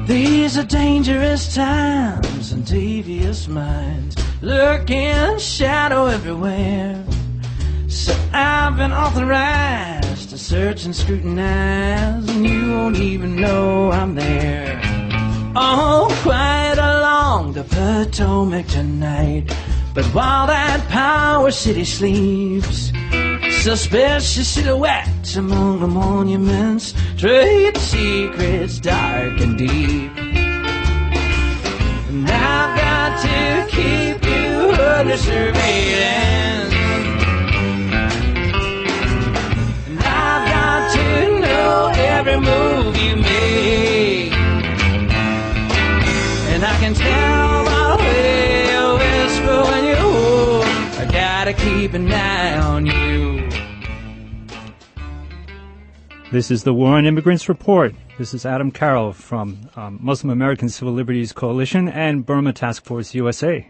These are dangerous times and devious minds lurking shadow everywhere. So I've been authorized to search and scrutinize, and you won't even know I'm there. Oh, quiet along the Potomac tonight, but while that power city sleeps, suspicious silhouettes among the monuments trade secrets dark and deep. And I've got to keep you under surveillance, and I've got to know every move you make, and I can tell by the way you whisper when you hold. I gotta keep an eye on you. This is the War on Immigrants Report. This is Adam Carroll from Muslim American Civil Liberties Coalition and Burma Task Force USA.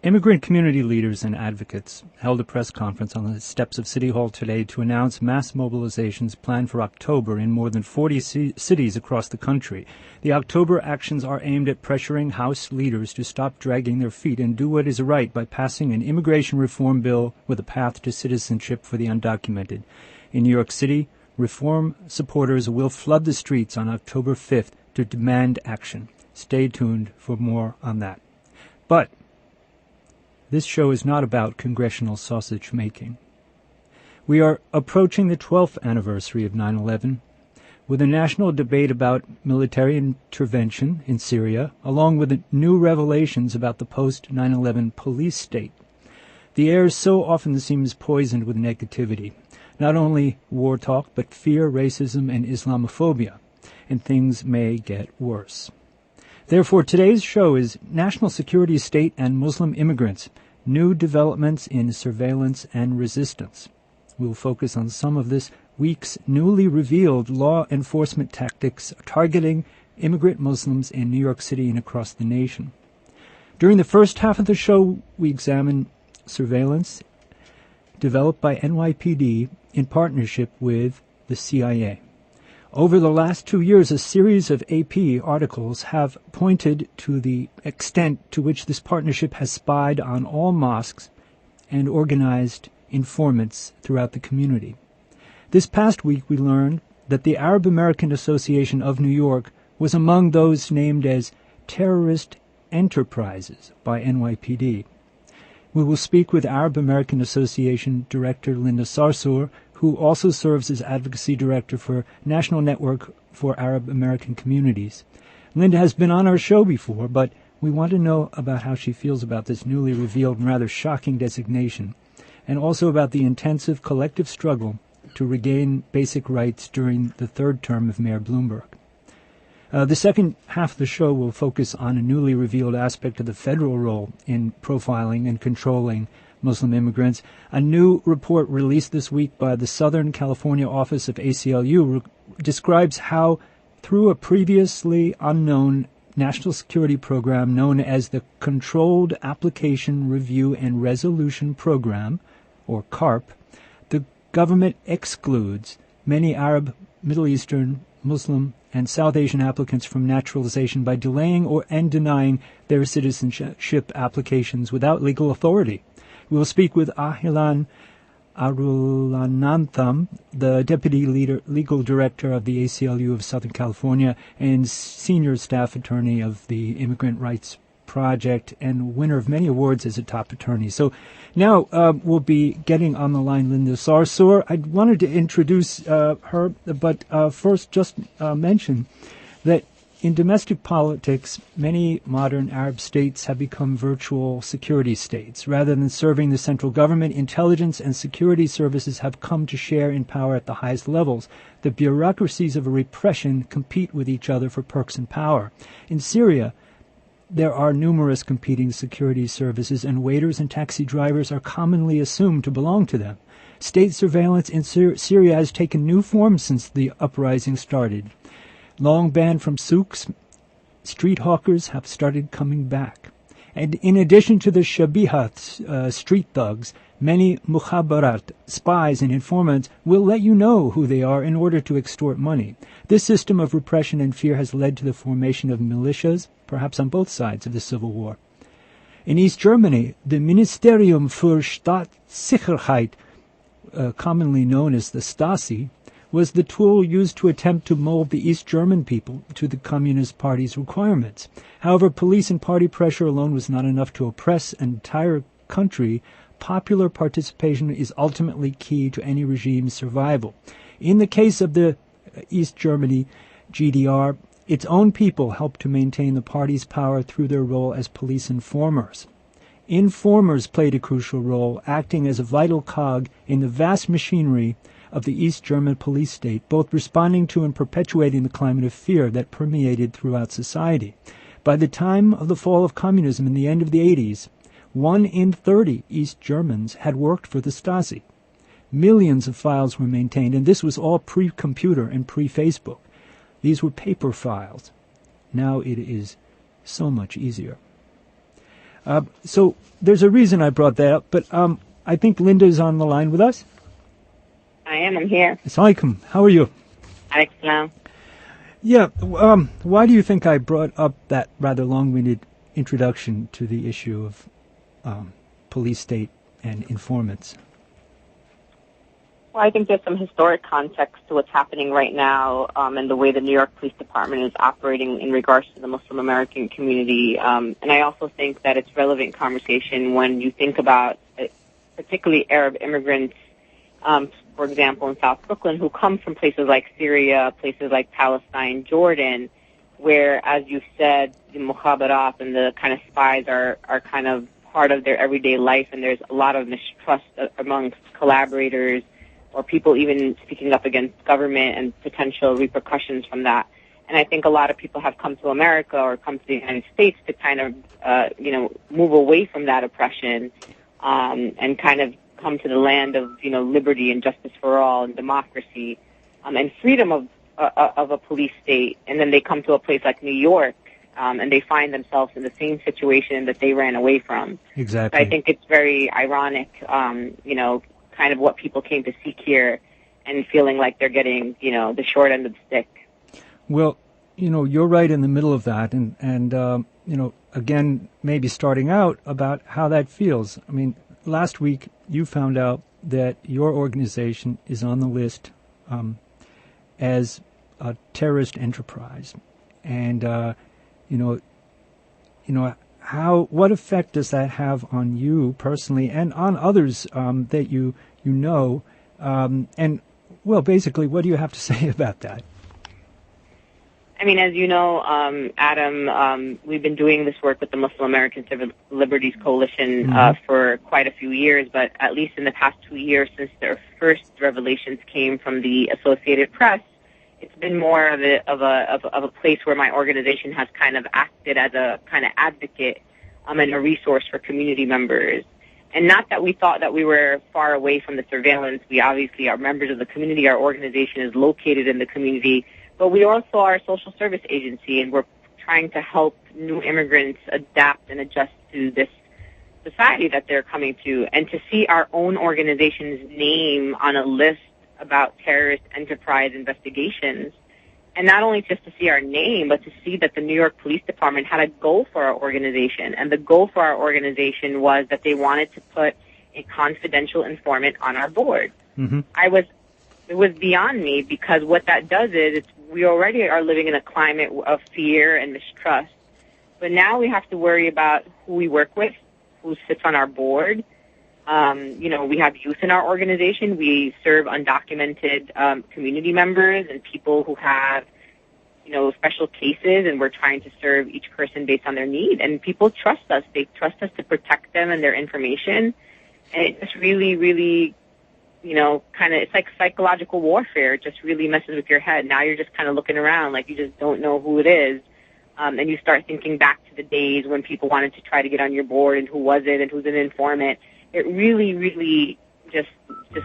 Immigrant community leaders and advocates held a press conference on the steps of City Hall today to announce mass mobilizations planned for October in more than 40 cities across the country. The October actions are aimed at pressuring House leaders to stop dragging their feet and do what is right by passing an immigration reform bill with a path to citizenship for the undocumented. In New York City, reform supporters will flood the streets on October 5th to demand action. Stay tuned for more on that. But this show is not about congressional sausage making. We are approaching the 12th anniversary of 9/11 with a national debate about military intervention in Syria, along with new revelations about the post-9/11 police state. The air so often seems poisoned with negativity. Not only war talk, but fear, racism, and Islamophobia, and things may get worse. Therefore, today's show is National Security State and Muslim Immigrants, New Developments in Surveillance and Resistance. We'll focus on some of this week's newly revealed law enforcement tactics targeting immigrant Muslims in New York City and across the nation. During the first half of the show, we examine surveillance developed by NYPD in partnership with the CIA. Over the last 2 years, a series of AP articles have pointed to the extent to which this partnership has spied on all mosques and organized informants throughout the community. This past week, we learned that the Arab American Association of New York was among those named as terrorist enterprises by NYPD. We will speak with Arab American Association Director Linda Sarsour, who also serves as Advocacy Director for National Network for Arab American Communities. Linda has been on our show before, but we want to know about how she feels about this newly revealed and rather shocking designation, and also about the intensive collective struggle to regain basic rights during the third term of Mayor Bloomberg. The second half of the show will focus on a newly revealed aspect of the federal role in profiling and controlling Muslim immigrants. A new report released this week by the Southern California office of ACLU describes how, through a previously unknown national security program known as the Controlled Application Review and Resolution Program, or CARP, the government excludes many Arab, Middle Eastern, Muslim, and South Asian applicants from naturalization by delaying and denying their citizenship applications without legal authority. We will speak with Ahilan Arulanantham, the Deputy Legal Director of the ACLU of Southern California and Senior Staff Attorney of the Immigrant Rights Project and winner of many awards as a top attorney. So now we'll be getting on the line Linda Sarsour. I wanted to introduce her, but first just mention that in domestic politics, many modern Arab states have become virtual security states. Rather than serving the central government, intelligence and security services have come to share in power at the highest levels. The bureaucracies of repression compete with each other for perks and power. In Syria, there are numerous competing security services, and waiters and taxi drivers are commonly assumed to belong to them. State surveillance in Syria has taken new forms since the uprising started. Long banned from souks, street hawkers have started coming back. And in addition to the Shabihat street thugs, Many mukhabarat, spies and informants, will let you know who they are in order to extort money. This system of repression and fear has led to the formation of militias, perhaps on both sides of the Civil War. In East Germany, the Ministerium für Staatssicherheit, commonly known as the Stasi, was the tool used to attempt to mold the East German people to the Communist Party's requirements. However, police and party pressure alone was not enough to oppress an entire country. Popular participation is ultimately key to any regime's survival. In the case of the East Germany GDR, its own people helped to maintain the party's power through their role as police informers. Informers played a crucial role, acting as a vital cog in the vast machinery of the East German police state, both responding to and perpetuating the climate of fear that permeated throughout society. By the time of the fall of communism in the end of the 80s, 1 in 30 East Germans had worked for the Stasi. Millions of files were maintained, and this was all pre-computer and pre-Facebook. These were paper files. Now it is so much easier. So there's a reason I brought that up, but I think Linda is on the line with us. I am. I'm here. Assalamu alaikum. How are you? Alaikum. Yeah. Why do you think I brought up that rather long-winded introduction to the issue of police state and informants? Well, I think there's some historic context to what's happening right now and the way the New York Police Department is operating in regards to the Muslim American community. And I also think that it's relevant conversation when you think about particularly Arab immigrants, for example, in South Brooklyn, who come from places like Syria, places like Palestine, Jordan, where, as you said, the mukhabarat and the kind of spies are kind of part of their everyday life, and there's a lot of mistrust amongst collaborators or people even speaking up against government and potential repercussions from that. And I think a lot of people have come to America or come to the United States to kind of, move away from that oppression and kind of come to the land of, liberty and justice for all and democracy and freedom of a police state. And then they come to a place like New York and they find themselves in the same situation that they ran away from. Exactly. So I think it's very ironic, kind of what people came to seek here and feeling like they're getting, the short end of the stick. Well, you're right in the middle of that. And again, maybe starting out about how that feels. I mean, last week you found out that your organization is on the list as a terrorist enterprise. And, what effect does that have on you personally and on others that you know? And, well, basically, what do you have to say about that? I mean, as you know, Adam, we've been doing this work with the Muslim American Civil Liberties Coalition for quite a few years, but at least in the past 2 years since their first revelations came from the Associated Press, it's been more of a place where my organization has kind of acted as a kind of advocate and a resource for community members. And not that we thought that we were far away from the surveillance. We obviously are members of the community. Our organization is located in the community. But we also are a social service agency, and we're trying to help new immigrants adapt and adjust to this society that they're coming to. And to see our own organization's name on a list about terrorist enterprise investigations, and not only just to see our name, but to see that the New York Police Department had a goal for our organization. And the goal for our organization was that they wanted to put a confidential informant on our board. Mm-hmm. It was beyond me, because what that does is we already are living in a climate of fear and mistrust. But now we have to worry about who we work with, who sits on our board. We have youth in our organization. We serve undocumented community members and people who have, special cases, and we're trying to serve each person based on their need. And people trust us. They trust us to protect them and their information. And it just really, really, it's like psychological warfare. It just really messes with your head. Now you're just kind of looking around like you just don't know who it is. And you start thinking back to the days when people wanted to try to get on your board and who was it and who's an informant. It really, really just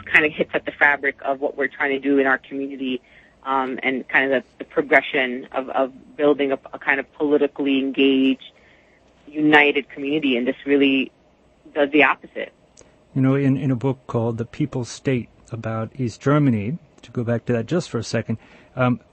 kind of hits at the fabric of what we're trying to do in our community, and kind of the progression of building a kind of politically engaged, united community, and this really does the opposite. In a book called The People's State about East Germany, to go back to that just for a second,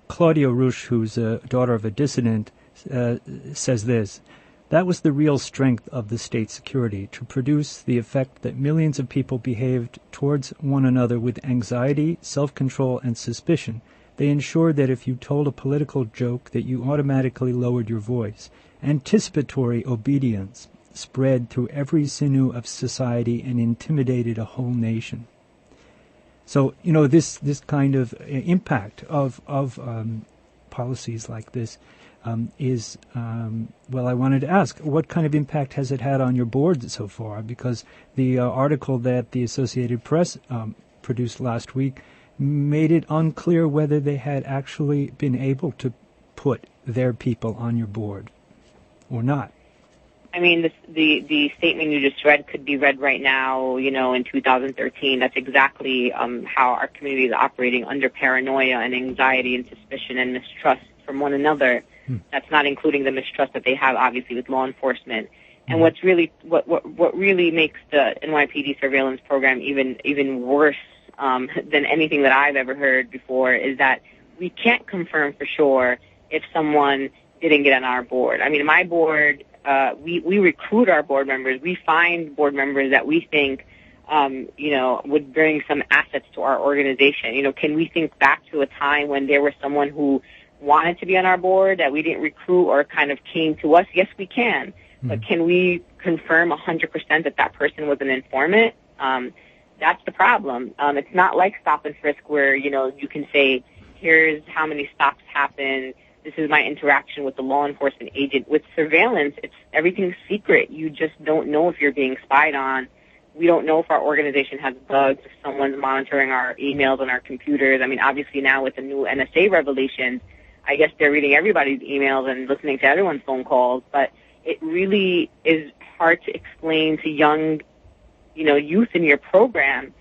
Claudia Rusch, who's a daughter of a dissident, says this: "That was the real strength of the state security, to produce the effect that millions of people behaved towards one another with anxiety, self-control, and suspicion. They ensured that if you told a political joke that you automatically lowered your voice. Anticipatory obedience spread through every sinew of society and intimidated a whole nation." So, this kind of impact of policies like this is, I wanted to ask, what kind of impact has it had on your board so far? Because the article that the Associated Press produced last week made it unclear whether they had actually been able to put their people on your board or not. I mean, the statement you just read could be read right now, in 2013. That's exactly how our community is operating, under paranoia and anxiety and suspicion and mistrust from one another. That's not including the mistrust that they have, obviously, with law enforcement. And what really makes the NYPD surveillance program even worse than anything that I've ever heard before is that we can't confirm for sure if someone didn't get on our board. I mean, my board, we recruit our board members. We find board members that we think, would bring some assets to our organization. Can we think back to a time when there was someone who wanted to be on our board that we didn't recruit or kind of came to us? Yes, we can. But can we confirm 100% that person was an informant? That's the problem. It's not like stop and frisk where, you can say, here's how many stops happened. This is my interaction with the law enforcement agent. With surveillance, everything's secret. You just don't know if you're being spied on. We don't know if our organization has bugs, if someone's monitoring our emails on our computers. I mean, obviously now with the new NSA revelations, I guess they're reading everybody's emails and listening to everyone's phone calls. But it really is hard to explain to young, youth in your program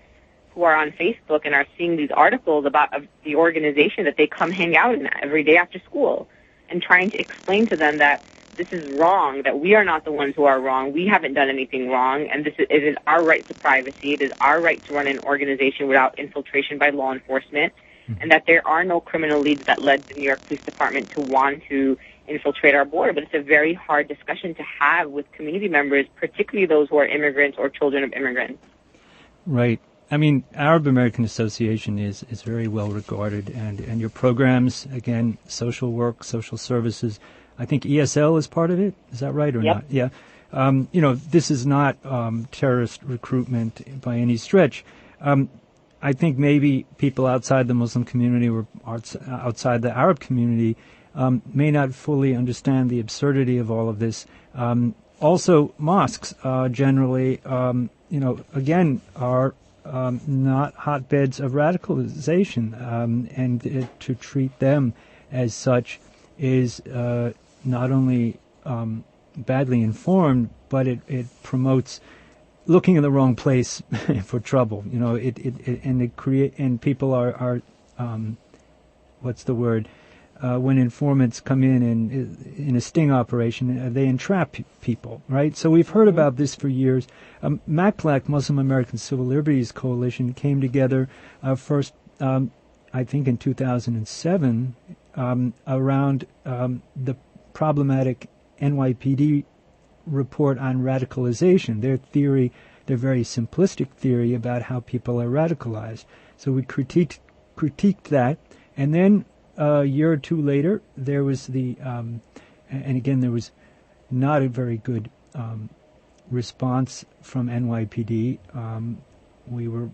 who are on Facebook and are seeing these articles about the organization that they come hang out in every day after school, and trying to explain to them that this is wrong, that we are not the ones who are wrong, we haven't done anything wrong, and it is our right to privacy, it is our right to run an organization without infiltration by law enforcement, and that there are no criminal leads that led the New York Police Department to want to infiltrate our board. But it's a very hard discussion to have with community members, particularly those who are immigrants or children of immigrants. Right. I mean, Arab American Association is very well regarded, and your programs, again, social work, social services, I think ESL is part of it. Is that right or not? Yeah. This is not terrorist recruitment by any stretch. I think maybe people outside the Muslim community or outside the Arab community may not fully understand the absurdity of all of this. Also, mosques generally, again, are not hotbeds of radicalization, and to treat them as such is not only badly informed, but it promotes looking in the wrong place for trouble. And people are what's the word? When informants come in a sting operation, they entrap people, right? So we've heard about this for years. MACLAC, Muslim American Civil Liberties Coalition, came together first, I think, in 2007 around the problematic NYPD report on radicalization, their very simplistic theory about how people are radicalized. So we critiqued that, and then a year or two later, there was and again, there was not a very good response from NYPD. We were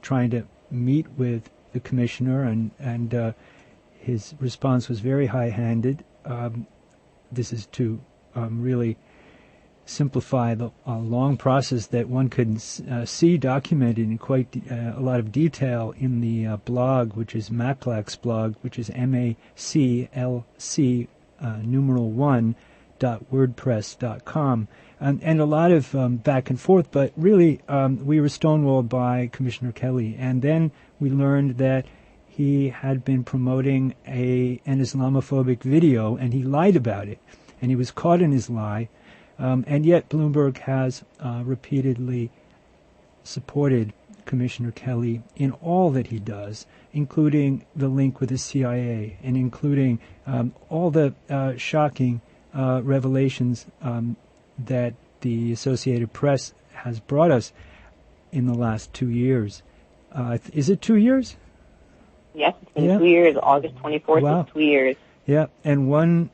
trying to meet with the commissioner, and his response was very high-handed. This is to really simplify the long process that one could see documented in quite a lot of detail in the blog, which is MACLAC's blog, which is MACLC1.wordpress.com. And a lot of back and forth, but really we were stonewalled by Commissioner Kelly. And then we learned that he had been promoting an Islamophobic video, and he lied about it. And he was caught in his lie. And yet Bloomberg has repeatedly supported Commissioner Kelly in all that he does, including the link with the CIA and including all the shocking revelations that the Associated Press has brought us in the last 2 years. Is it 2 years? Yes, it's been 2 years. August 24th Wow. is 2 years. Yeah, and one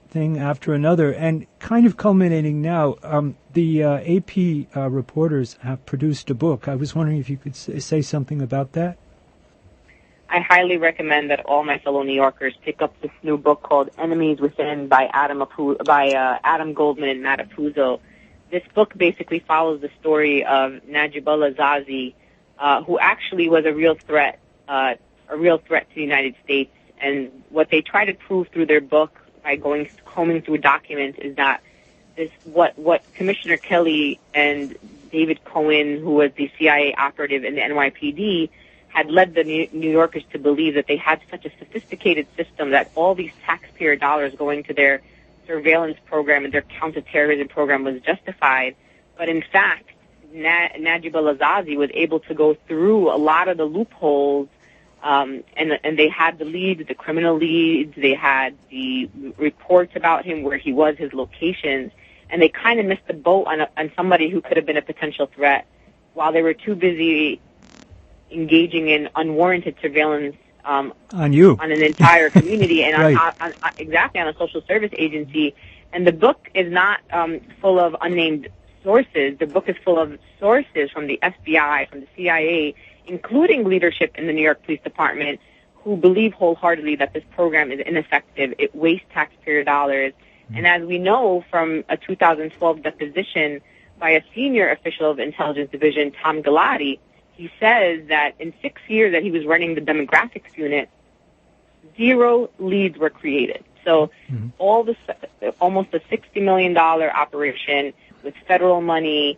thing after another, and kind of culminating now. The AP reporters have produced a book. I was wondering if you could say something about that. I highly recommend that all my fellow New Yorkers pick up this new book called Enemies Within by Adam Goldman and Matt Apuzzo. This book basically follows the story of Najibullah Zazi, who actually was a real threat to the United States. And what they try to prove through their book by combing through documents is that what Commissioner Kelly and David Cohen, who was the CIA operative in the NYPD, had led the New Yorkers to believe that they had such a sophisticated system that all these taxpayer dollars going to their surveillance program and their counterterrorism program was justified. But in fact, Najibullah Zazi was able to go through a lot of the loopholes, and they had the leads, the criminal leads, they had the reports about him, where he was, his locations, and they kind of missed the boat on somebody who could have been a potential threat while they were too busy engaging in unwarranted surveillance on an entire community and right. on a social service agency. And the book is not full of unnamed sources. The book is full of sources from the FBI, from the CIA, including leadership in the New York Police Department, who believe wholeheartedly that this program is ineffective. It wastes taxpayer dollars. And as we know from a 2012 deposition by a senior official of the Intelligence Division, Tom Galati, he says that in 6 years that he was running the demographics unit, 0 leads were created. So almost a $60 million operation with federal money,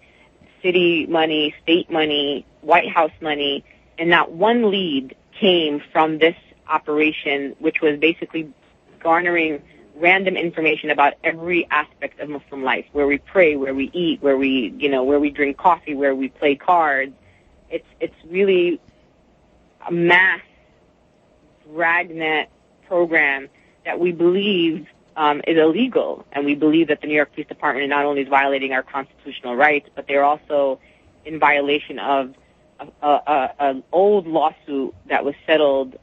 city money, state money, White House money, and not one lead came from this operation, which was basically garnering random information about every aspect of Muslim life, where we pray, where we eat, where we drink coffee, where we play cards. It's really a mass dragnet program that we believe is illegal, and we believe that the New York Police Department not only is violating our constitutional rights, but they're also in violation of an old lawsuit that was settled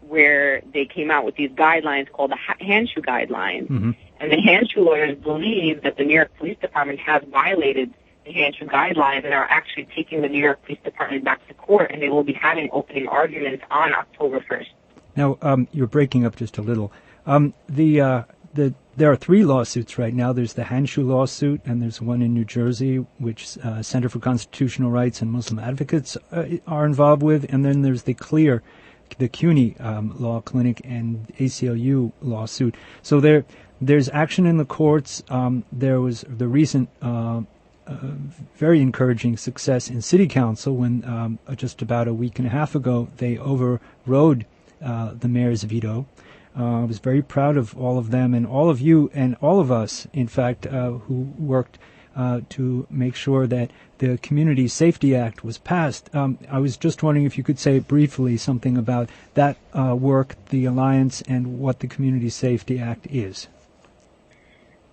where they came out with these guidelines called the Handshoe Guidelines. Mm-hmm. And the Handshoe lawyers believe that the New York Police Department has violated the Handshoe Guidelines and are actually taking the New York Police Department back to court, and they will be having opening arguments on October 1st. Now, you're breaking up just a little. There are 3 lawsuits right now. There's the Handshoe lawsuit, and there's one in New Jersey, which Center for Constitutional Rights and Muslim Advocates are involved with, and then there's the CUNY Law Clinic and ACLU lawsuit. So there's action in the courts. There was the recent very encouraging success in City Council when just about a week and a half ago they overrode the mayor's veto. I was very proud of all of them and all of you and all of us, in fact, who worked to make sure that the Community Safety Act was passed. I was just wondering if you could say briefly something about that work, the Alliance, and what the Community Safety Act is.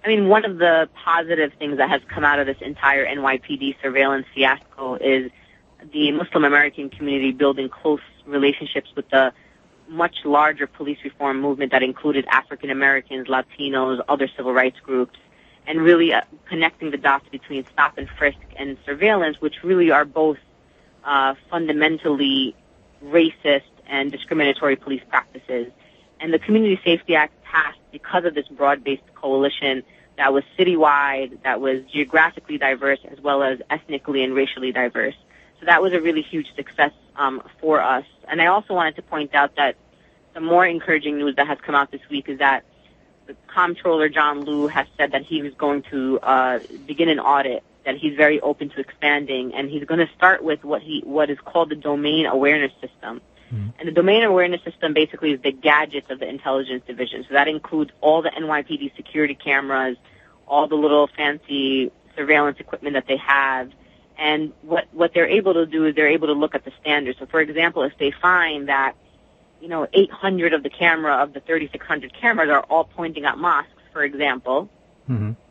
I mean, one of the positive things that has come out of this entire NYPD surveillance fiasco is the Muslim American community building close relationships with the much larger police reform movement that included African Americans, Latinos, other civil rights groups, and really connecting the dots between stop and frisk and surveillance, which really are both fundamentally racist and discriminatory police practices. And the Community Safety Act passed because of this broad-based coalition that was citywide, that was geographically diverse, as well as ethnically and racially diverse. So that was a really huge success for us. And I also wanted to point out that the more encouraging news that has come out this week is that the Comptroller John Liu has said that he was going to begin an audit, that he's very open to expanding, and he's going to start with what is called the Domain Awareness System. Mm-hmm. And the Domain Awareness System basically is the gadgets of the Intelligence Division. So that includes all the NYPD security cameras, all the little fancy surveillance equipment that they have, And what they're able to do is they're able to look at the standards. So, for example, if they find that 800 of the 3,600 cameras are all pointing at mosques, for example,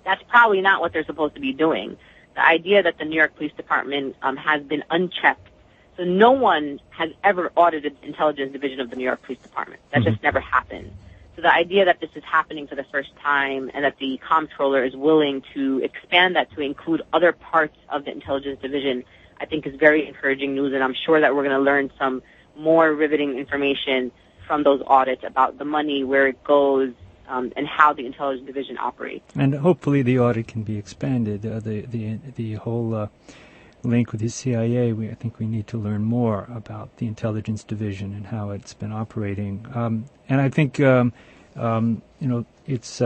that's probably not what they're supposed to be doing. The idea that the New York Police Department has been unchecked. So no one has ever audited the intelligence division of the New York Police Department. That just never happened. So the idea that this is happening for the first time and that the comptroller is willing to expand that to include other parts of the intelligence division, I think is very encouraging news, and I'm sure that we're going to learn some more riveting information from those audits about the money, where it goes, and how the intelligence division operates. And hopefully the audit can be expanded. The whole link with the CIA, I think we need to learn more about the intelligence division and how it's been operating. And I think it's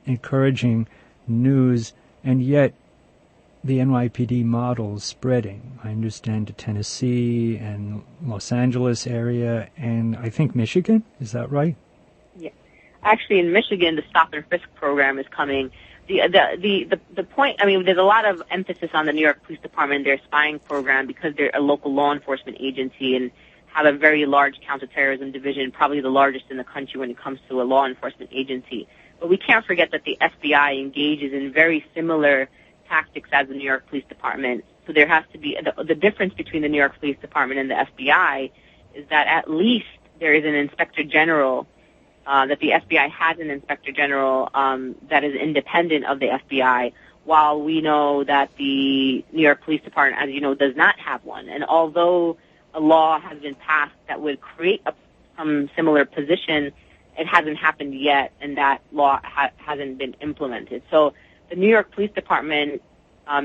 encouraging news, and yet the NYPD model is spreading. I understand to Tennessee and Los Angeles area, and I think Michigan. Is that right? Yeah. Actually, in Michigan, the stop and frisk program is coming. The point, I mean, there's a lot of emphasis on the New York Police Department, their spying program, because they're a local law enforcement agency and have a very large counterterrorism division, probably the largest in the country when it comes to a law enforcement agency. But we can't forget that the FBI engages in very similar tactics as the New York Police Department. So there has to be, the difference between the New York Police Department and the FBI is that at least there is an inspector general, that the FBI has an inspector general that is independent of the FBI, while we know that the New York Police Department, as you know, does not have one. And although a law has been passed that would create some similar position, it hasn't happened yet, and that law hasn't been implemented. So the New York Police Department,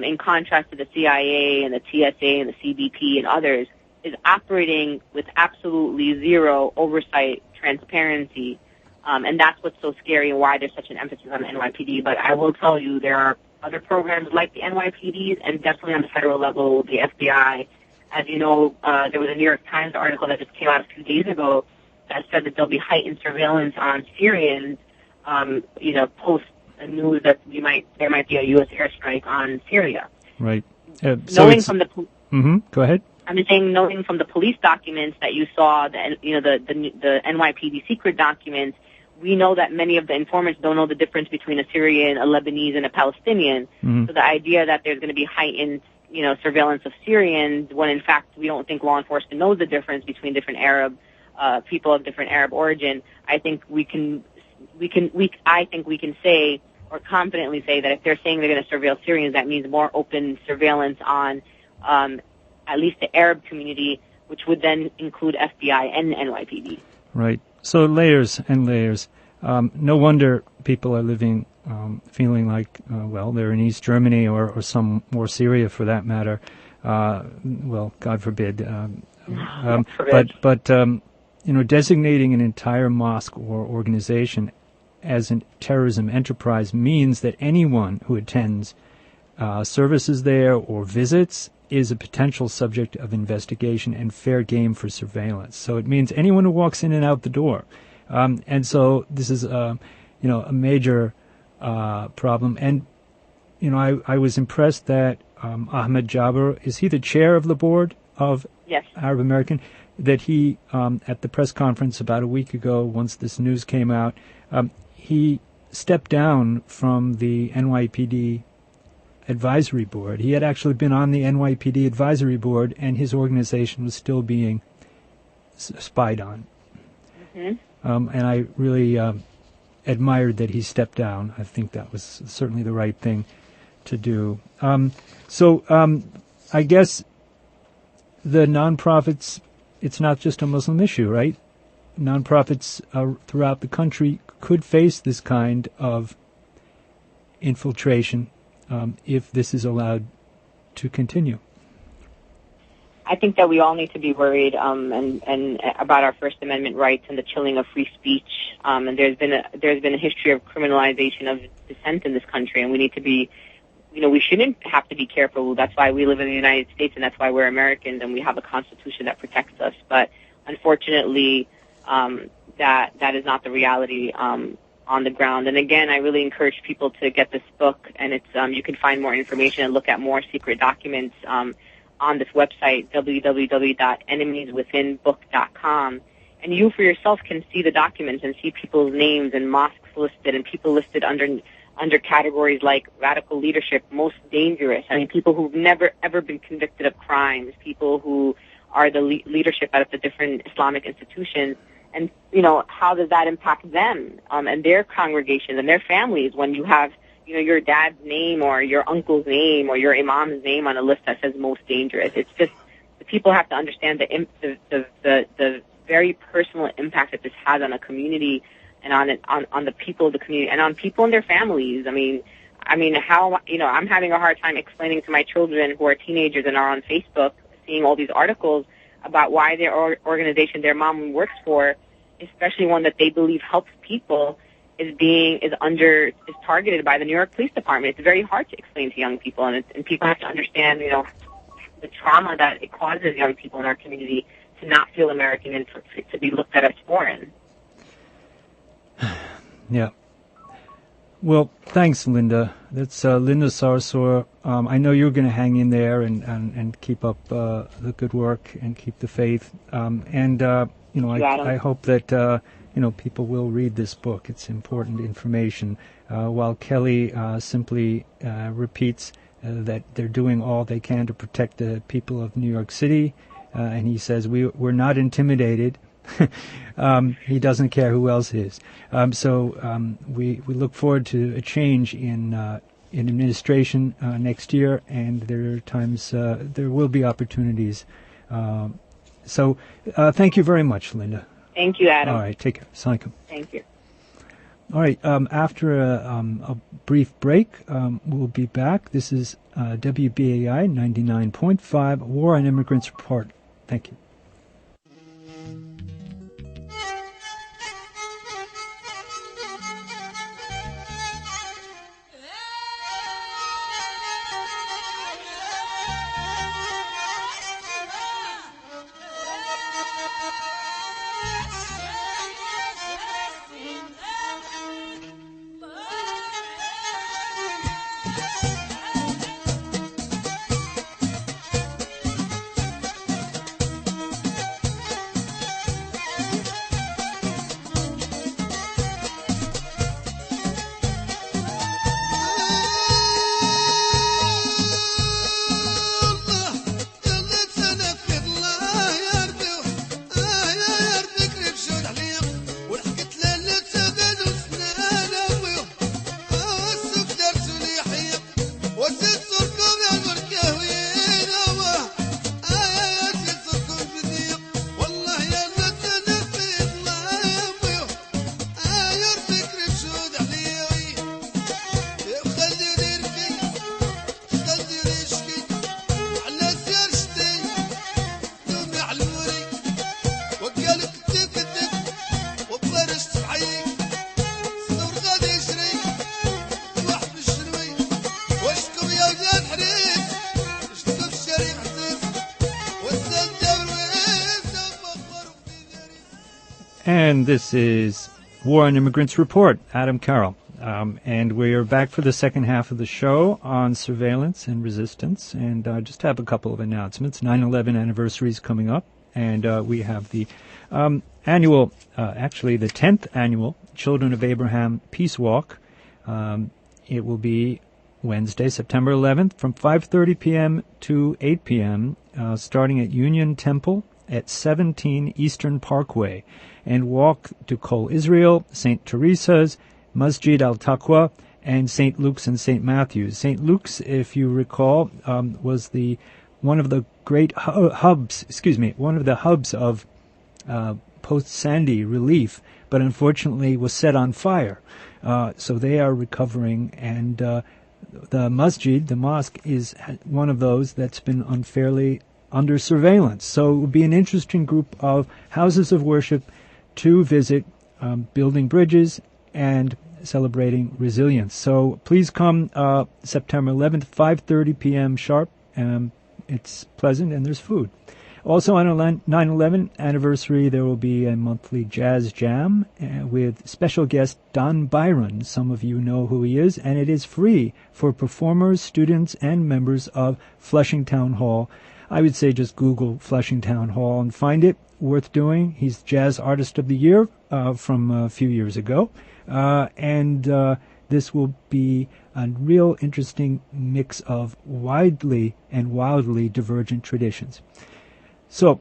in contrast to the CIA and the TSA and the CBP and others, is operating with absolutely zero oversight, transparency, and that's what's so scary and why there's such an emphasis on the NYPD. But I will tell you, there are other programs like the NYPD's, and definitely on the federal level, the FBI. As you know, there was a New York Times article that just came out a few days ago that said that there'll be heightened surveillance on Syrians, post the news that there might be a U.S. airstrike on Syria. Right. Knowing from the go ahead. I'm just saying, knowing from the police documents that you saw, the NYPD secret documents, we know that many of the informants don't know the difference between a Syrian, a Lebanese, and a Palestinian. So the idea that there's going to be heightened, surveillance of Syrians, when in fact we don't think law enforcement knows the difference between different Arab people of different Arab origin, I think we can say, or confidently say, that if they're saying they're going to surveil Syrians, that means more open surveillance on at least the Arab community, which would then include FBI and NYPD. Right. So layers and layers. No wonder people are living, feeling like, they're in East Germany or some more Syria for that matter. God forbid. But designating an entire mosque or organization as a terrorism enterprise means that anyone who attends services there or visits is a potential subject of investigation and fair game for surveillance. So it means anyone who walks in and out the door. And so this is, a major problem. And, I was impressed that Ahmed Jabber, is he the chair of the board of Yes. Arab American? That he, at the press conference about a week ago, once this news came out, he stepped down from the NYPD advisory board. He had actually been on the NYPD advisory board, and his organization was still being spied on. And I really admired that he stepped down. I think that was certainly the right thing to do. I guess the nonprofits, it's not just a Muslim issue, right? Nonprofits throughout the country could face this kind of infiltration if this is allowed to continue. I think that we all need to be worried and about our First Amendment rights and the chilling of free speech. And there's been a history of criminalization of dissent in this country, and we need to be, we shouldn't have to be careful. That's why we live in the United States, and that's why we're Americans, and we have a Constitution that protects us. But unfortunately, that is not the reality on the ground. And again, I really encourage people to get this book, and it's you can find more information and look at more secret documents on this website, www.enemieswithinbook.com. And you for yourself can see the documents and see people's names and mosques listed and people listed under categories like radical leadership, most dangerous. I mean, people who've never, ever been convicted of crimes, people who are the leadership out of the different Islamic institutions. And, how does that impact them and their congregations and their families when you have, your dad's name or your uncle's name or your imam's name on a list that says most dangerous? It's just, the people have to understand the very personal impact that this has on a community and on the people of the community and on people and their families. I mean, how, I'm having a hard time explaining to my children who are teenagers and are on Facebook, seeing all these articles about why their organization their mom works for, especially one that they believe helps people, is targeted by the New York Police Department. It's very hard to explain to young people, and people have to understand, the trauma that it causes young people in our community to not feel American and to be looked at as foreign. Yeah. Well, thanks, Linda. That's Linda Sarsour. I know you're going to hang in there and keep up the good work and keep the faith. I hope that people will read this book. It's important information. While Kelly simply repeats that they're doing all they can to protect the people of New York City, and he says we're not intimidated. He doesn't care who else is. So we look forward to a change in administration next year, and there are times there will be opportunities. So thank you very much, Linda. Thank you, Adam. All right, take care. Assalamualaikum. Thank you. All right, after a brief break, we'll be back. This is WBAI 99.5 War on Immigrants Report. Thank you. And this is War on Immigrants Report, Adam Carroll. And we are back for the second half of the show on surveillance and resistance. And just have a couple of announcements. 9/11 anniversary is coming up. And we have the annual, actually the 10th annual Children of Abraham Peace Walk. It will be Wednesday, September 11th from 5:30 p.m. to 8 p.m., starting at Union Temple at 17 Eastern Parkway, and walk to Kol Israel, St. Teresa's, Masjid al-Taqwa, and St. Luke's and St. Matthew's. St. Luke's, if you recall, was one of the great hubs of post-Sandy relief, but unfortunately was set on fire. So they are recovering, and the masjid, the mosque, is one of those that's been unfairly under surveillance. So it would be an interesting group of houses of worship to visit, building bridges and celebrating resilience. So please come September 11th, 5:30 p.m. sharp. It's pleasant and there's food. Also on 9/11 anniversary, there will be a monthly jazz jam with special guest Don Byron. Some of you know who he is, and it is free for performers, students, and members of Flushing Town Hall. I would say just Google Flushing Town Hall and find it. Worth doing. He's Jazz Artist of the Year from a few years ago. And this will be a real interesting mix of widely and wildly divergent traditions. So,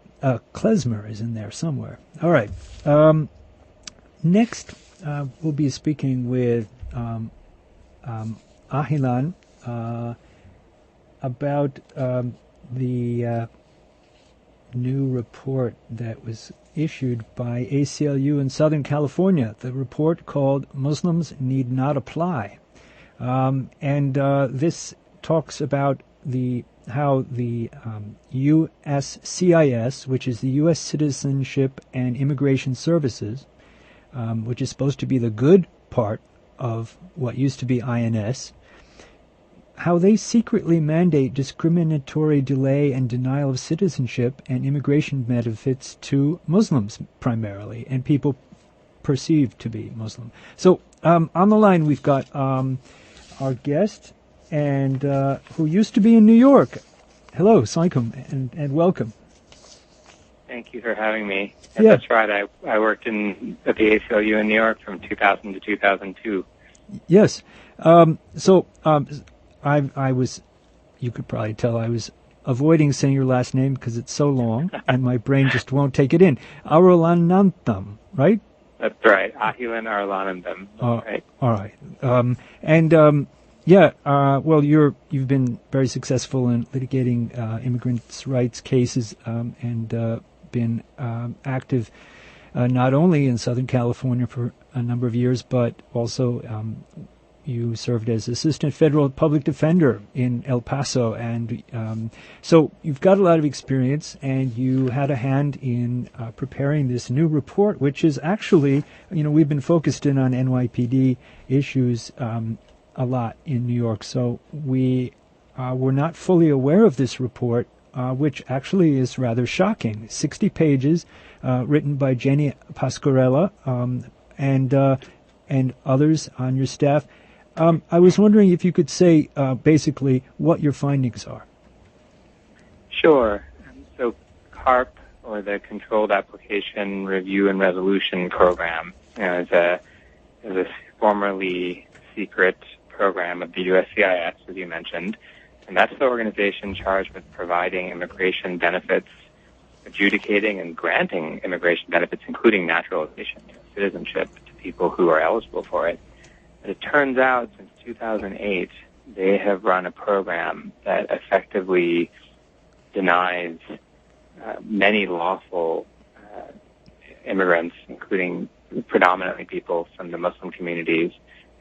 klezmer is in there somewhere. All right. Next, we'll be speaking with Ahilan about the new report that was issued by ACLU in Southern California, the report called Muslims Need Not Apply. This talks about how the USCIS, which is the U.S. Citizenship and Immigration Services, which is supposed to be the good part of what used to be INS, how they secretly mandate discriminatory delay and denial of citizenship and immigration benefits to Muslims primarily, and people perceived to be Muslim. So on the line we've got our guest, and who used to be in New York. Hello, Saikum, and welcome. Thank you for having me. Yeah. That's right. I worked at the ACLU in New York from 2000 to 2002. Yes. I was, you could probably tell I was avoiding saying your last name because it's so long, and my brain just won't take it in. Arulanantham, right? That's right. Ahilan Arulanantham. Right. All right. Well, you've been very successful in litigating immigrants' rights cases and been active not only in Southern California for a number of years, but also you served as Assistant Federal Public Defender in El Paso. And so you've got a lot of experience, and you had a hand in preparing this new report, which is actually, we've been focused in on NYPD issues a lot in New York. So we were not fully aware of this report, which actually is rather shocking. 60 pages, written by Jenny Pasquarella and others on your staff. I was wondering if you could say basically what your findings are. Sure. So CARP, or the Controlled Application Review and Resolution Program, is a formerly secret program of the USCIS, as you mentioned, and that's the organization charged with providing immigration benefits, adjudicating and granting immigration benefits, including naturalization, citizenship, to people who are eligible for it. But it turns out, since 2008, they have run a program that effectively denies many lawful immigrants, including predominantly people from the Muslim communities,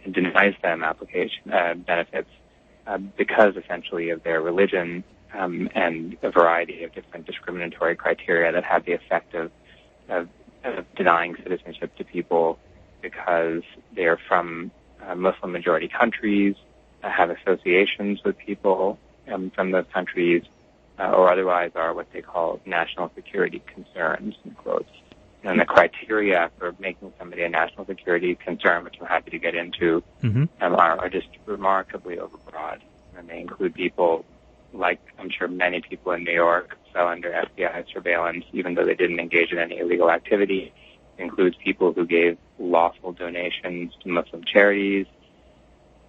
and denies them application benefits because essentially of their religion and a variety of different discriminatory criteria that have the effect of denying citizenship to people because they are from Muslim majority countries, have associations with people from those countries, or otherwise are what they call national security concerns, in quotes. And the criteria for making somebody a national security concern, which I'm happy to get into, are just remarkably overbroad. And they include people like, I'm sure many people in New York fell under FBI surveillance, even though they didn't engage in any illegal activity. It includes people who gave lawful donations to Muslim charities.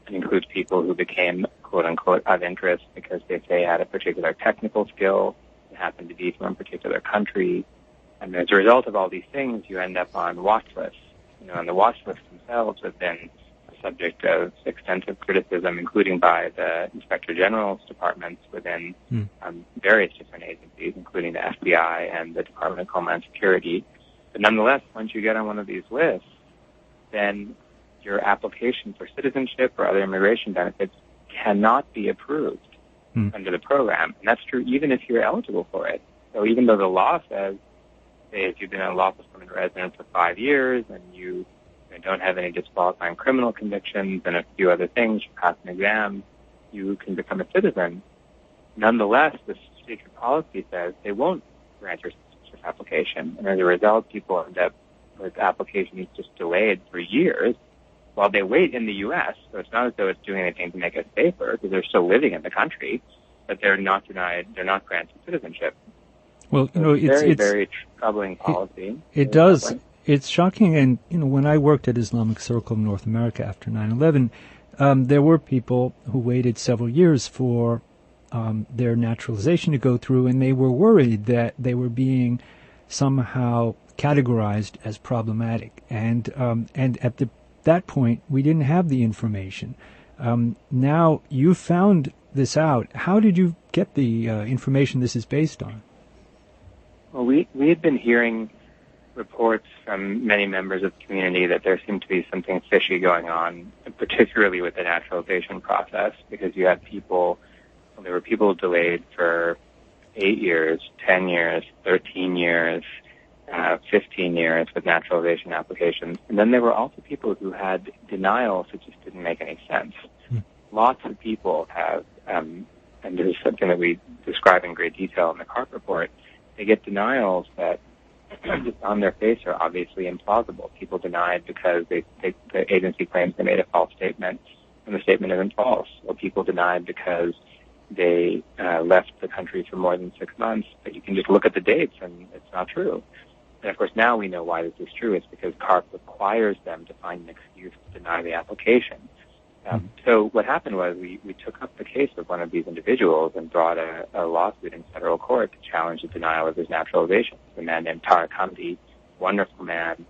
It includes people who became, quote-unquote, of interest because they say had a particular technical skill and happened to be from a particular country. And as a result of all these things, you end up on watch lists. And the watch lists themselves have been a subject of extensive criticism, including by the Inspector General's departments within various different agencies, including the FBI and the Department of Homeland Security. But nonetheless, once you get on one of these lists, then your application for citizenship or other immigration benefits cannot be approved under the program. And that's true even if you're eligible for it. So even though the law says, say, if you've been a lawful permanent resident for 5 years and you don't have any disqualifying criminal convictions and a few other things, you pass an exam, you can become a citizen. Nonetheless, the secret policy says they won't grant your citizenship application. And as a result, people end up with applications just delayed for years while they wait in the U.S. So it's not as though it's doing anything to make it safer, because they're still living in the country, but they're not granted citizenship. Well, so it's it's very troubling policy. It does. Troubling. It's shocking. And, when I worked at Islamic Circle of North America after 9/11, there were people who waited several years for their naturalization to go through, and they were worried that they were being somehow categorized as problematic. And at that point, we didn't have the information. Now you found this out. How did you get the information this is based on? Well, we had been hearing reports from many members of the community that there seemed to be something fishy going on, particularly with the naturalization process, because you had there were people delayed for 8 years, 10 years, 13 years, 15 years with naturalization applications. And then there were also people who had denials that just didn't make any sense. Lots of people have, and this is something that we describe in great detail in the CARP report, they get denials that just on their face are obviously implausible. People denied because the agency claims they made a false statement, and the statement isn't false. Or people denied because they left the country for more than 6 months, but you can just look at the dates and it's not true. And of course now we know why this is true. It's because CARP requires them to find an excuse to deny the application. So what happened was we took up the case of one of these individuals and brought a lawsuit in federal court to challenge the denial of his naturalization. It's a man named Tariq Hamdi, wonderful man,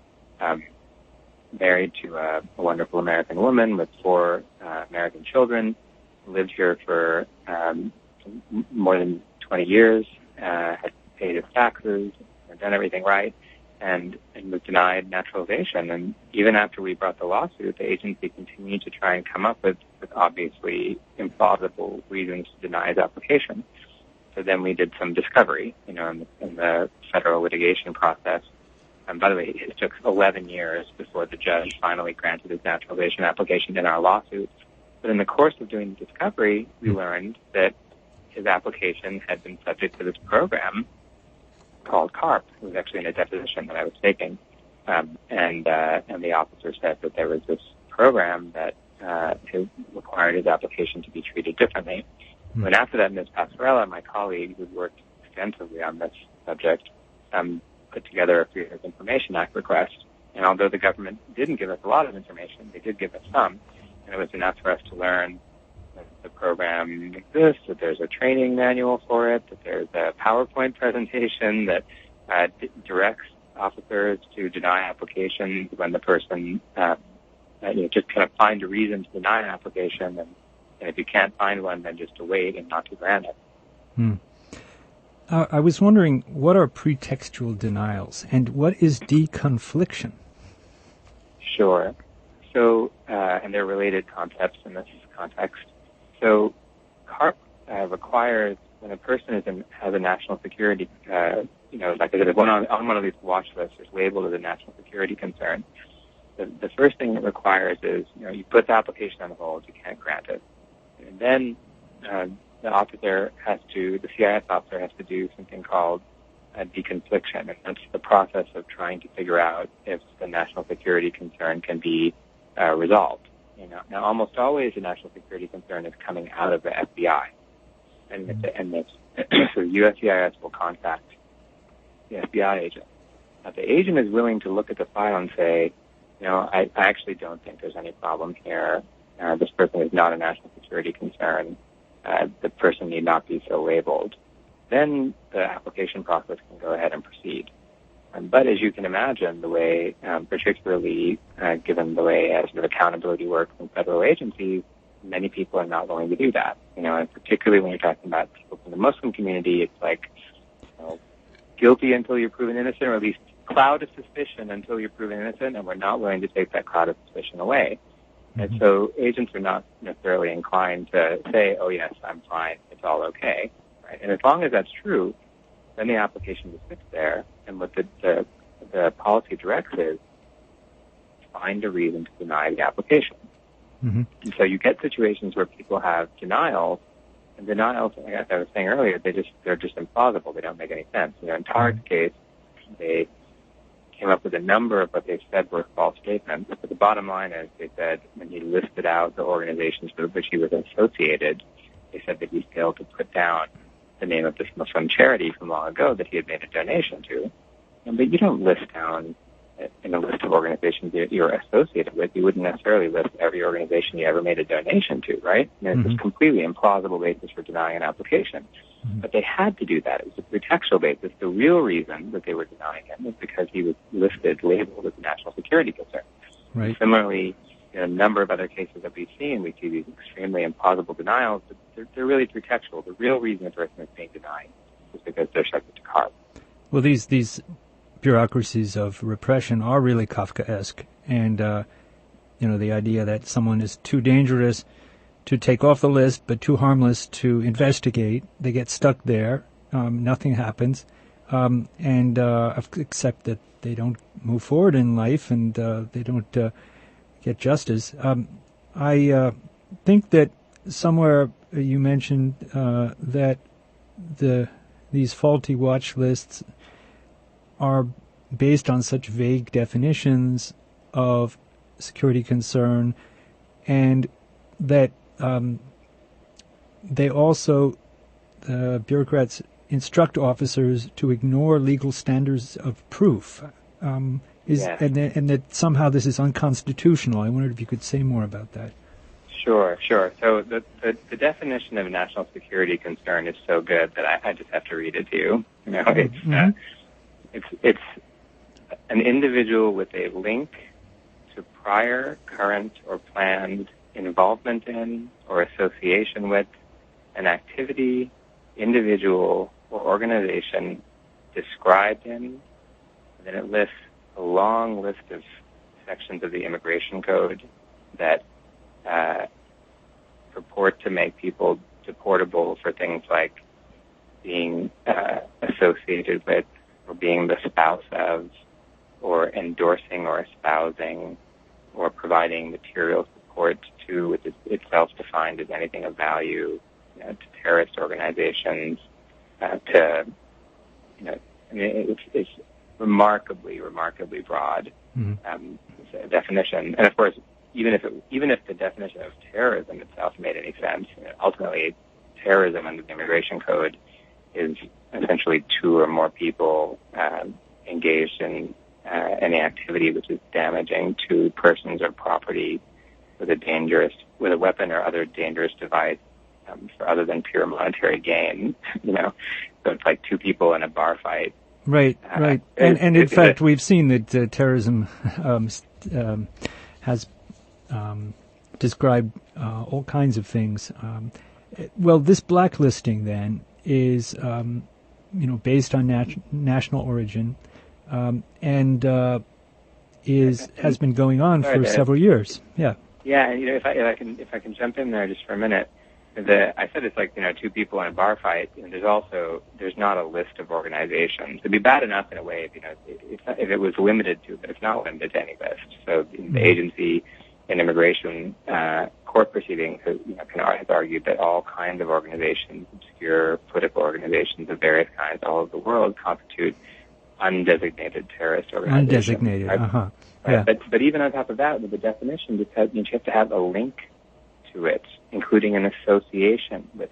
married to a wonderful American woman with 4 American children, lived here for more than 20 years, had paid his taxes, done everything right, and was denied naturalization. And even after we brought the lawsuit, the agency continued to try and come up with obviously implausible reasons to deny his application. So then we did some discovery, in the federal litigation process. And by the way, it took 11 years before the judge finally granted his naturalization application in our lawsuit. But in the course of doing the discovery, we learned that his application had been subject to this program called CARP. It was actually in a deposition that I was taking, and the officer said that there was this program that required his application to be treated differently. And after that, Ms. Pasquarella, my colleague, who worked extensively on this subject, put together a Freedom of Information Act request. And although the government didn't give us a lot of information, they did give us some, and it was enough for us to learn that the program exists, that there's a training manual for it, that there's a PowerPoint presentation that directs officers to deny applications when the person just kind of find a reason to deny an application, and if you can't find one, then just to wait and not to grant it. I was wondering, what are pretextual denials, and what is deconfliction? Sure. So, and they're related concepts in this context. So, CARP requires when a person has a national security, like I said, on one of these watch lists is labeled as a national security concern. The first thing it requires is, you put the application on hold, you can't grant it. And then the CIS officer has to do something called a deconfliction, and that's the process of trying to figure out if the national security concern can be resolved. Now, almost always a national security concern is coming out of the FBI, and so USCIS will contact the FBI agent. Now, the agent is willing to look at the file and say, I actually don't think there's any problem here. This person is not a national security concern. The person need not be so labeled. Then the application process can go ahead and proceed. But as you can imagine, the way, particularly given the way sort of accountability works in federal agencies, many people are not willing to do that. And particularly when you're talking about people from the Muslim community, it's like guilty until you're proven innocent, or at least cloud of suspicion until you're proven innocent, and we're not willing to take that cloud of suspicion away. And so agents are not necessarily inclined to say, oh, yes, I'm fine, it's all okay. Right? And as long as that's true, then the application just sits there, and what the policy directs is find a reason to deny the application. And so you get situations where people have denials And denials, as I was saying earlier, they're just implausible. They don't make any sense. In Tarek's case, they came up with a number of what they said were false statements. But the bottom line is, they said when he listed out the organizations with which he was associated, they said that he failed to put down the name of this Muslim charity from long ago that he had made a donation to. But you don't list down in a list of organizations that you're associated with. You wouldn't necessarily list every organization you ever made a donation to, right? It's a completely implausible basis for denying an application. But they had to do that. It was a pretextual basis. The real reason that they were denying him was because he was labeled as a national security concern. Right. Similarly, in a number of other cases that we've seen, we see these extremely implausible denials, but they're really pretextual. The real reason a person is being denied is because they're subject to CARB. Well, these bureaucracies of repression are really Kafkaesque, and the idea that someone is too dangerous to take off the list but too harmless to investigate, they get stuck there, nothing happens, and except that they don't move forward in life and they don't get justice. I think that somewhere you mentioned that these faulty watch lists are based on such vague definitions of security concern, and that they also, bureaucrats, instruct officers to ignore legal standards of proof. And that somehow this is unconstitutional. I wondered if you could say more about that. Sure. So the definition of national security concern is so good that I just have to read it to you. It's an individual with a link to prior, current, or planned involvement in or association with an activity, individual, or organization described in, and then it lists a long list of sections of the Immigration Code that purport to make people deportable for things like being associated with or being the spouse of or endorsing or espousing or providing material support to, which is itself defined as anything of value, to terrorist organizations, it's remarkably broad definition. And of course, even if the definition of terrorism itself made any sense, ultimately terrorism under the Immigration Code is essentially two or more people engaged in any activity which is damaging to persons or property with a weapon or other dangerous device for other than pure monetary gain. So it's like two people in a bar fight. Right. And in fact, we've seen that terrorism has described all kinds of things. Well, this blacklisting then is, based on national origin, and has been going on for several years. Yeah. Yeah, and if I can jump in there just for a minute. I said it's like two people in a bar fight, and there's not a list of organizations. It'd be bad enough in a way if it was limited to, but it's not limited to any list. So the agency in immigration court proceedings has argued that all kinds of organizations, obscure political organizations of various kinds all over the world, constitute undesignated terrorist organizations. Undesignated, right? Yeah. But even on top of that, with the definition, you have to have a link to it, including an association with.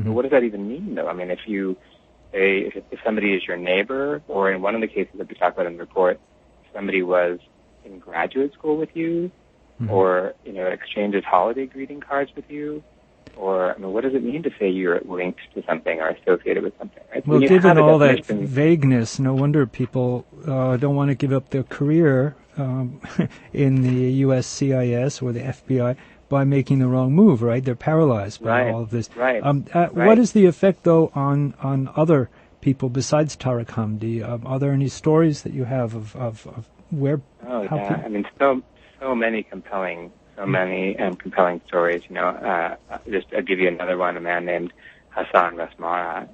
So what does that even mean, though? I mean, if somebody is your neighbor, or in one of the cases that we talked about in the report, somebody was in graduate school with you, or exchanges holiday greeting cards with you, or what does it mean to say you're linked to something or associated with something? Right? Well, given all that vagueness, no wonder people don't want to give up their career in the USCIS or the FBI by making the wrong move, right? They're paralyzed by all of this. Right. What is the effect, though, on other people besides Tariq Hamdi? Are there any stories that you have of where? I mean, so many compelling stories. Just I'll give you another one. A man named Hassan Rasmara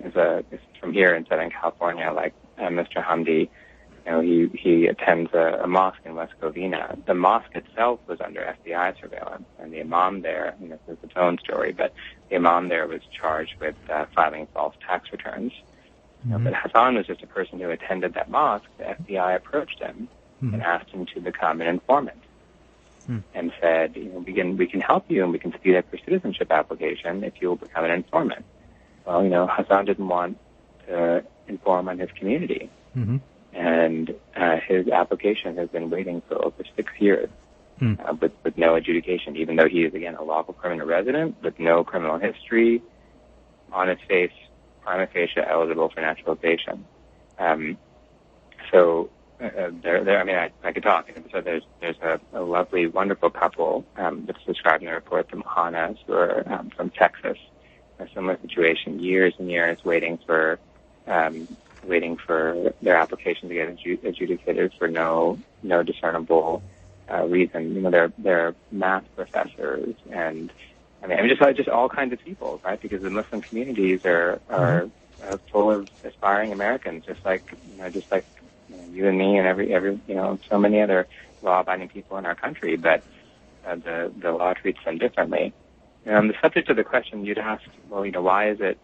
is from here in Southern California, like Mr. Hamdi. he attends a mosque in West Covina. The mosque itself was under FBI surveillance, and the imam there, and this is its own story, but the imam there was charged with filing false tax returns. But Hassan was just a person who attended that mosque. The FBI approached him and asked him to become an informant, and said, we can help you and we can speed up your citizenship application if you will become an informant. Well, Hassan didn't want to inform on his community. And his application has been waiting for over 6 years with no adjudication, even though he is, again, a lawful permanent resident with no criminal history, on his face, prima facie eligible for naturalization. I could talk. So there's a lovely, wonderful couple that's described in the report, the Mahanas, who are from Texas. A similar situation, years and years waiting for their application to get adjudicated for no discernible reason. They're math professors and just all kinds of people, right? Because the Muslim communities are full of aspiring Americans, just like you and me and every so many other law-abiding people in our country. But the law treats them differently. The subject of the question you'd asked, why is it?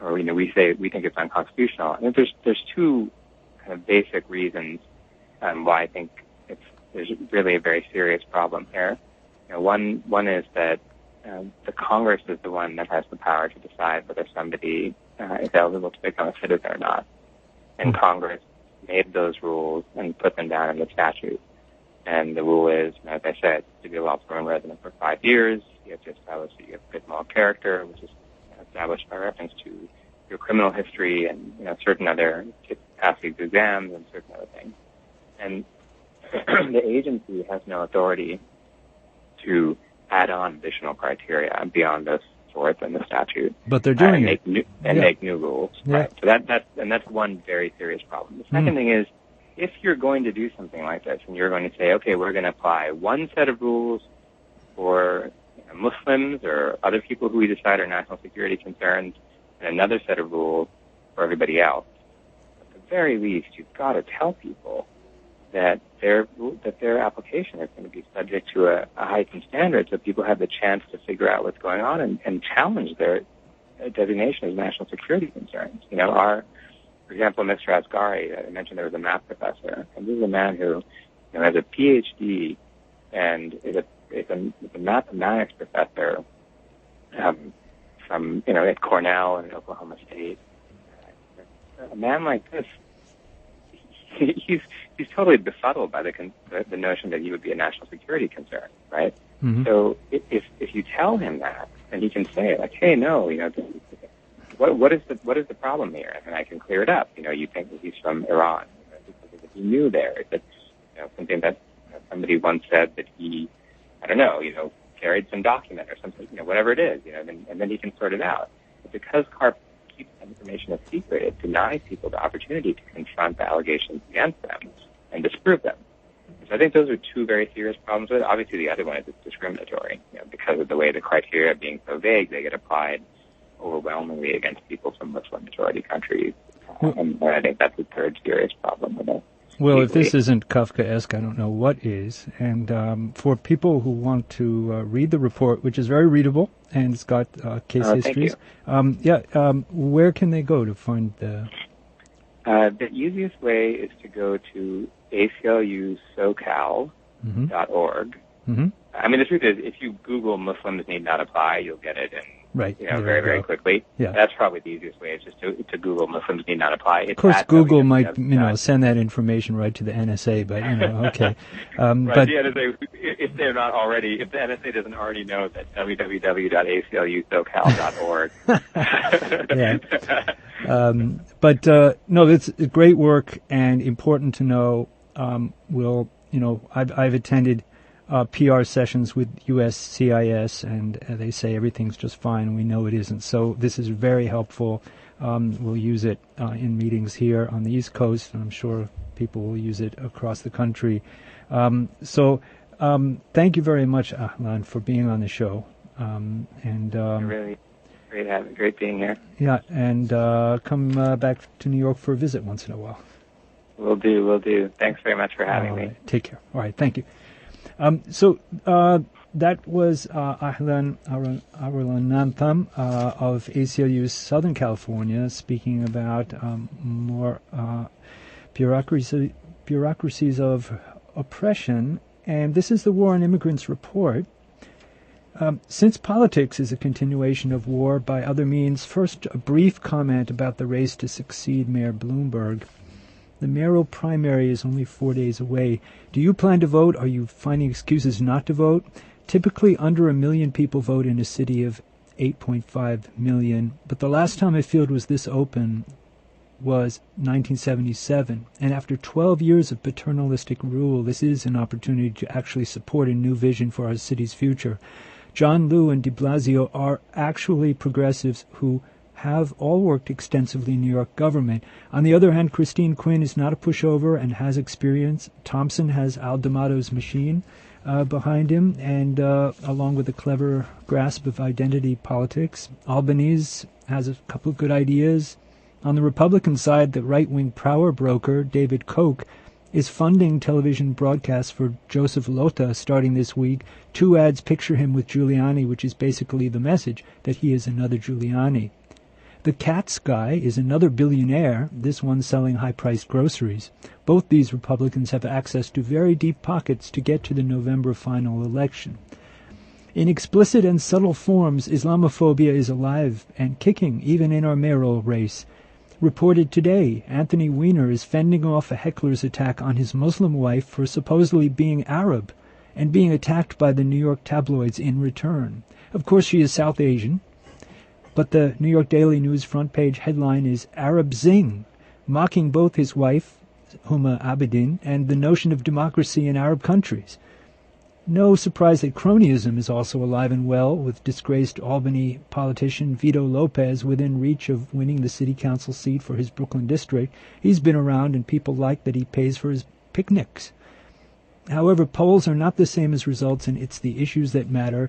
We say we think it's unconstitutional. And there's two kind of basic reasons why I think there's really a very serious problem here. One is that the Congress is the one that has the power to decide whether somebody is eligible to become a citizen or not. And Congress made those rules and put them down in the statute. And the rule is, as I said, to be a lawful permanent resident for 5 years, you have to establish that you have good moral character, which is established by reference to your criminal history and certain other capacity exams and certain other things. And the agency has no authority to add on additional criteria beyond those sorts in the statute. But they're doing make new rules. Yeah. Right. So that's one very serious problem. The second thing is, if you're going to do something like this and you're going to say, okay, we're going to apply one set of rules for Muslims or other people who we decide are national security concerns and another set of rules for everybody else, at the very least, you've got to tell people that their application is going to be subject to a heightened standard so people have the chance to figure out what's going on and challenge their designation as national security concerns. For example, Mr. Asghari, I mentioned there was a math professor, and this is a man who has a PhD and is a mathematics professor from at Cornell and Oklahoma State. A man like this, he's totally befuddled by the notion that he would be a national security concern, right? So if you tell him that, and he can say like, hey, no, what is the problem here? And I can clear it up. You think that he's from Iran. Because he knew there that something that somebody once said that he, carried some document or something, whatever it is, and then he can sort it out. But because CARP keeps that information a secret, it denies people the opportunity to confront the allegations against them and disprove them. So I think those are two very serious problems with it. Obviously, the other one is it's discriminatory. Because of the way the criteria being so vague, they get applied overwhelmingly against people from Muslim majority countries. And I think that's the third serious problem with it. Well, if this isn't Kafkaesque, I don't know what is. And for people who want to read the report, which is very readable, and it's got case histories, where can they go to find the... The easiest way is to go to ACLUSocal.org. I mean, the truth is, if you Google Muslims Need Not Apply, you'll get it very, very quickly. Yeah. That's probably the easiest way, is just to Google Muslims Need Not Apply. Of course, Google might, send that information right to the NSA, but, okay. But the NSA, if they're not already, if the NSA doesn't already know that www.aclusocal.org. Yeah. No, it's great work and important to know. I've attended PR sessions with USCIS, and they say everything's just fine, and we know it isn't. So this is very helpful. We'll use it in meetings here on the East Coast, and I'm sure people will use it across the country. Thank you very much, Ahilan, for being on the show. Really great being here. Yeah, and come back to New York for a visit once in a while. Will do. Thanks very much for having me. Take care. All right, thank you. That was Ahilan Arulanantham of ACLU Southern California speaking about more bureaucracies of oppression. And this is the War on Immigrants report. Since politics is a continuation of war by other means, first a brief comment about the race to succeed Mayor Bloomberg. The mayoral primary is only 4 days away. Do you plan to vote? Are you finding excuses not to vote? Typically under 1 million people vote in a city of 8.5 million, but the last time a field was this open was 1977, and after 12 years of paternalistic rule, this is an opportunity to actually support a new vision for our city's future. John Liu and de Blasio are actually progressives who have all worked extensively in New York government. On the other hand, Christine Quinn is not a pushover and has experience. Thompson has Al D'Amato's machine behind him, and along with a clever grasp of identity politics. Albanese has a couple of good ideas. On the Republican side, the right-wing power broker, David Koch, is funding television broadcasts for Joseph Lota starting this week. 2 ads picture him with Giuliani, which is basically the message that he is another Giuliani. The Katz guy is another billionaire, this one selling high-priced groceries. Both these Republicans have access to very deep pockets to get to the November final election. In explicit and subtle forms, Islamophobia is alive and kicking, even in our mayoral race. Reported today, Anthony Weiner is fending off a heckler's attack on his Muslim wife for supposedly being Arab and being attacked by the New York tabloids in return. Of course, she is South Asian, but the New York Daily News front page headline is Arab Zing, mocking both his wife, Huma Abedin, and the notion of democracy in Arab countries. No surprise that cronyism is also alive and well, with disgraced Albany politician Vito Lopez within reach of winning the city council seat for his Brooklyn district. He's been around, and people like that he pays for his picnics. However, polls are not the same as results, and it's the issues that matter.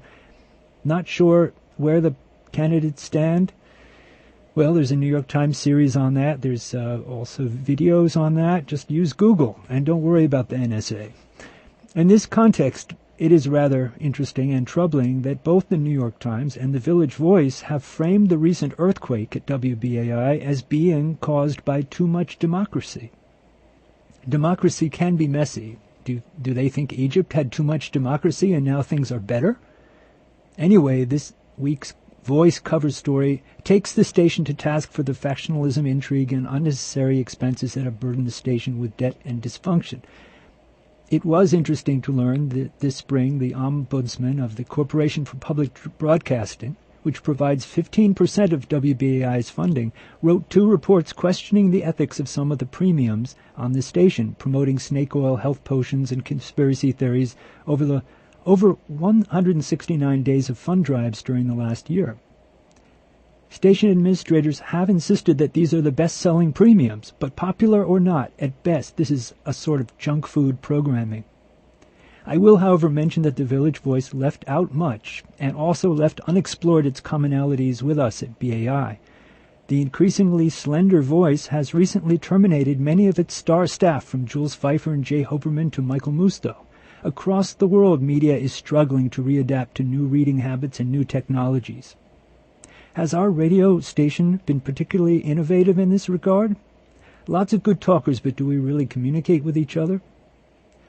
Not sure where the candidates stand? Well, there's a New York Times series on that. There's also videos on that. Just use Google, and don't worry about the NSA. In this context, it is rather interesting and troubling that both the New York Times and the Village Voice have framed the recent earthquake at WBAI as being caused by too much democracy. Democracy can be messy. Do they think Egypt had too much democracy and now things are better? Anyway, this week's Voice cover story takes the station to task for the factionalism, intrigue, and unnecessary expenses that have burdened the station with debt and dysfunction. It was interesting to learn that this spring the ombudsman of the Corporation for Public Broadcasting, which provides 15% of WBAI's funding, wrote 2 reports questioning the ethics of some of the premiums on the station, promoting snake oil, health potions, and conspiracy theories over 169 days of fund drives during the last year. Station administrators have insisted that these are the best-selling premiums, but popular or not, at best, this is a sort of junk food programming. I will, however, mention that the Village Voice left out much, and also left unexplored its commonalities with us at BAI. The increasingly slender Voice has recently terminated many of its star staff, from Jules Pfeiffer and Jay Hoberman to Michael Musto. Across the world, media is struggling to readapt to new reading habits and new technologies. Has our radio station been particularly innovative in this regard? Lots of good talkers, but do we really communicate with each other?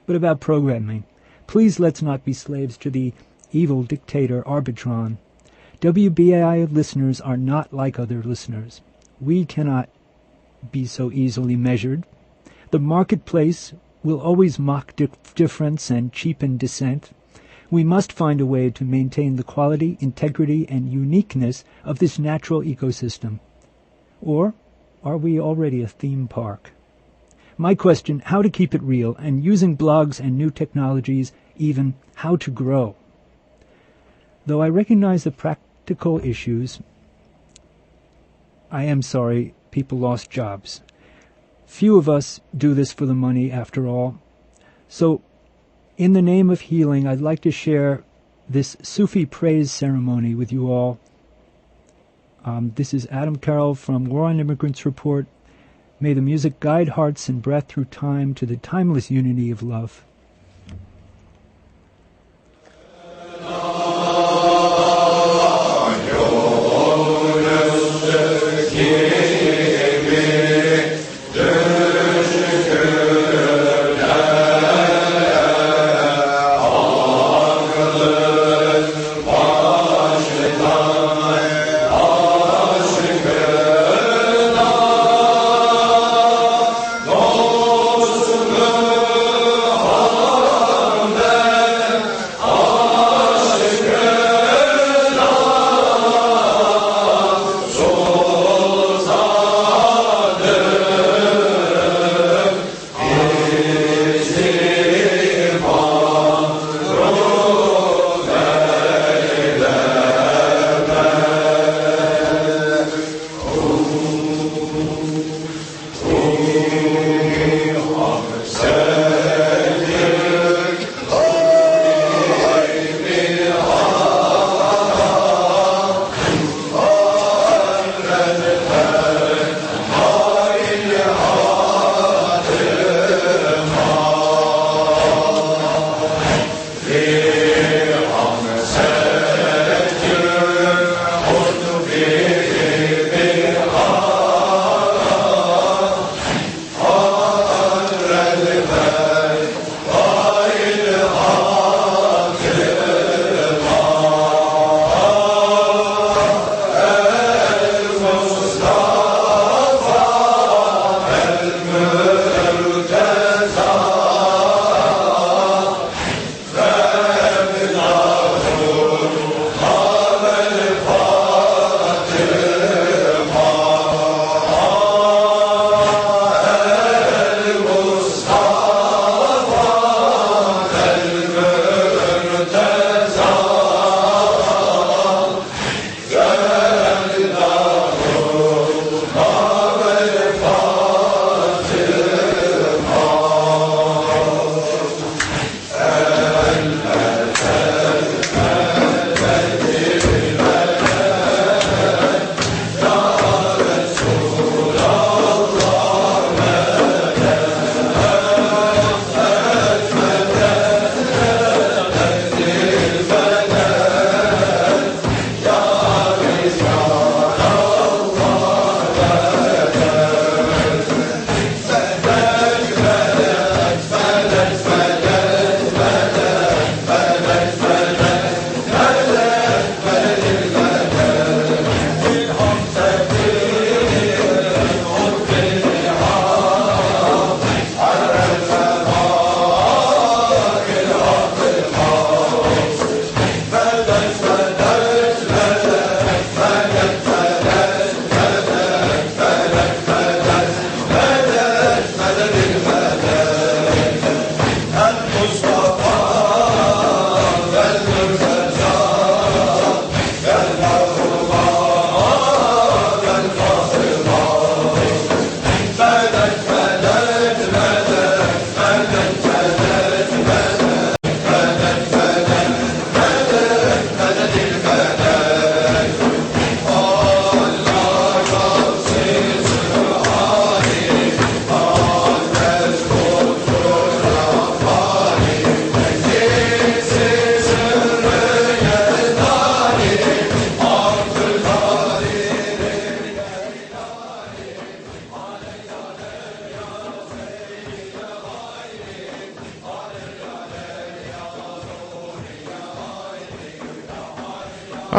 But about programming, please let's not be slaves to the evil dictator Arbitron. WBAI listeners are not like other listeners. We cannot be so easily measured. The marketplace will always mock difference and cheapen dissent. We must find a way to maintain the quality, integrity, and uniqueness of this natural ecosystem. Or are we already a theme park? My question, how to keep it real, and using blogs and new technologies, even how to grow. Though I recognize the practical issues, I am sorry people lost jobs. Few of us do this for the money, after all. So, in the name of healing, I'd like to share this Sufi praise ceremony with you all. This is Adam Carroll from War on Immigrants Report. May the music guide hearts and breath through time to the timeless unity of love.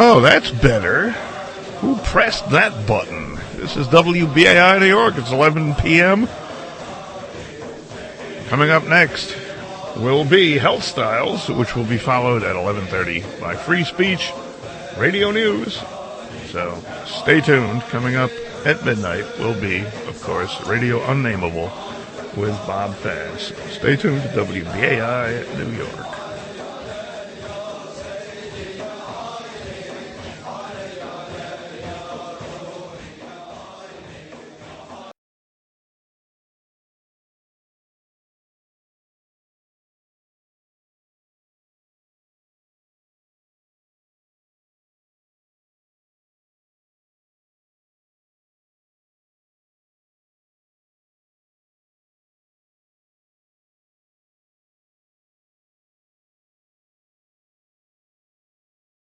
Oh, that's better. Who pressed that button? This is WBAI New York. It's 11 p.m. Coming up next will be Health Styles, which will be followed at 11:30 by Free Speech Radio News. So stay tuned. Coming up at midnight will be, of course, Radio Unnameable with Bob Fass. Stay tuned to WBAI New York.